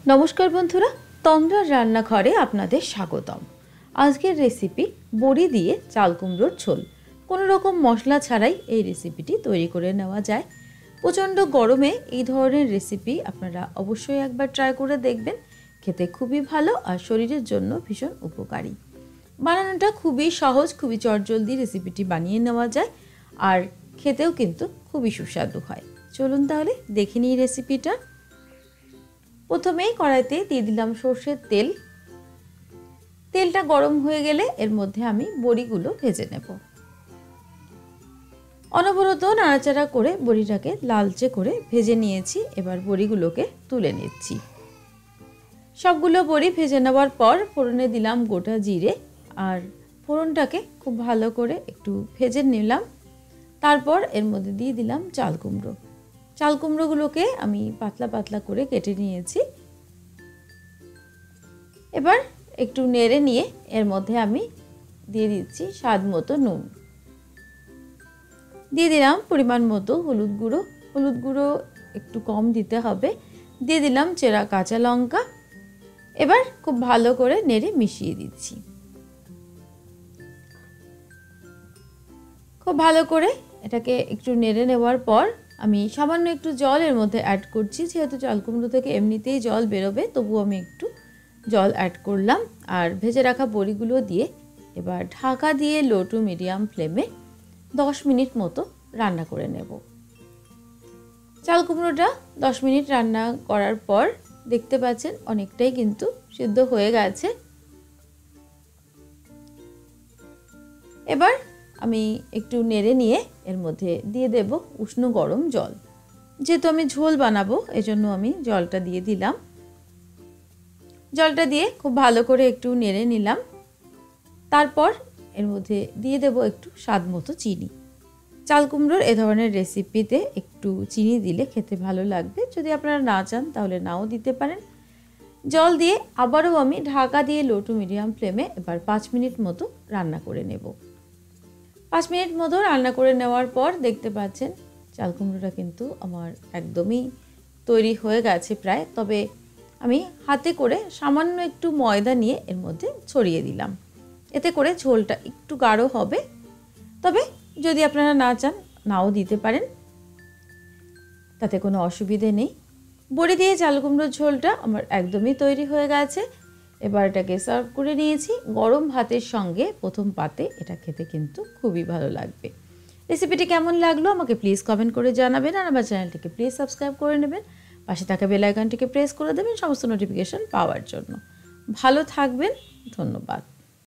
নমস্কার বন্ধুরা, তন্দ্রার রান্নাঘরে আপনাদের স্বাগতম। আজকের রেসিপি বড়ি দিয়ে চাল কুমড়োর ঝোল। কোনো রকম মশলা ছাড়াই এই রেসিপিটি তৈরি করে নেওয়া যায়। প্রচণ্ড গরমে এই ধরনের রেসিপি আপনারা অবশ্যই একবার ট্রাই করে দেখবেন। খেতে খুবই ভালো আর শরীরের জন্য ভীষণ উপকারী। বানানোটা খুবই সহজ, খুবই চটজলদি রেসিপিটি বানিয়ে নেওয়া যায় আর খেতেও কিন্তু খুবই সুস্বাদু হয়। চলুন তাহলে দেখে নিই রেসিপিটা। প্রথমেই কড়াইতে দিয়ে দিলাম সর্ষের তেল। তেলটা গরম হয়ে গেলে এর মধ্যে আমি বড়িগুলো ভেজে নেব। অনবরত নাড়াচাড়া করে বড়িটাকে লালচে করে ভেজে নিয়েছি। এবার বড়িগুলোকে তুলে নিচ্ছি। সবগুলো বড়ি ভেজে নেওয়ার পর ফোড়নে দিলাম গোটা জিরে আর ফোড়নটাকে খুব ভালো করে একটু ভেজে নিলাম। তারপর এর মধ্যে দিয়ে দিলাম চাল কুমড়ো। চাল কুমড়োগুলোকে আমি পাতলা পাতলা করে কেটে নিয়েছি। এবার একটু নেড়ে নিয়ে এর মধ্যে আমি দিয়ে দিচ্ছি স্বাদ মতো নুন, দিয়ে দিলাম পরিমাণ মতো হলুদ গুঁড়ো। হলুদ গুঁড়ো একটু কম দিতে হবে। দিয়ে দিলাম চেরা কাঁচা লঙ্কা। এবার খুব ভালো করে নেড়ে মিশিয়ে দিচ্ছি। খুব ভালো করে এটাকে একটু নেড়ে নেওয়ার পর আমি সামান্য একটু জল এর মধ্যে অ্যাড করছি। যেহেতু চাল কুমড়ো থেকে এমনিতেই জল বেরোবে, তবু আমি একটু জল অ্যাড করলাম আর ভেজে রাখা বড়িগুলো দিয়ে এবার ঢাকা দিয়ে লো টু মিডিয়াম ফ্লেমে 10 মিনিট মতো রান্না করে নেব। চাল কুমড়োটা 10 মিনিট রান্না করার পর দেখতে পাচ্ছেন অনেকটাই কিন্তু সিদ্ধ হয়ে গেছে। এবার আমি একটু নেড়ে নিয়ে এর মধ্যে দিয়ে দেব উষ্ণ গরম জল। যেহেতু আমি ঝোল বানাবো এজন্য আমি জলটা দিয়ে দিলাম। জলটা দিয়ে খুব ভালো করে একটু নেড়ে নিলাম। তারপর এর মধ্যে দিয়ে দেব একটু স্বাদ মতো চিনি। চাল কুমড়োর এ ধরনের রেসিপিতে একটু চিনি দিলে খেতে ভালো লাগবে। যদি আপনারা না চান তাহলে নাও দিতে পারেন। জল দিয়ে আবারও আমি ঢাকা দিয়ে লো টু মিডিয়াম ফ্লেমে এবার 5 মিনিট মতো রান্না করে নেব। 5 মিনিট মতো রান্না করে নেওয়ার পর দেখতে পাচ্ছেন চাল কুমড়োটা কিন্তু আমার একদমই তৈরি হয়ে গেছে প্রায়। তবে আমি হাতে করে সামান্য একটু ময়দা নিয়ে এর মধ্যে ছড়িয়ে দিলাম। এতে করে ঝোলটা একটু গাঢ় হবে। তবে যদি আপনারা না চান নাও দিতে পারেন, তাতে কোনো অসুবিধে নেই। বড়ি দিয়ে চাল কুমড়োর ঝোলটা আমার একদমই তৈরি হয়ে গেছে। এবার এটাকে সার্ভ করে নিয়েছি গরম ভাতের সঙ্গে। প্রথম পাতে এটা খেতে কিন্তু খুবই ভালো লাগবে। রেসিপিটি কেমন লাগলো আমাকে প্লিজ কমেন্ট করে জানাবেন আর আমার চ্যানেলটিকে প্লিজ সাবস্ক্রাইব করে নেবেন। পাশে থাকা বেল আইকনটিকে প্রেস করে দেবেন সমস্ত নোটিফিকেশন পাওয়ার জন্য। ভালো থাকবেন, ধন্যবাদ।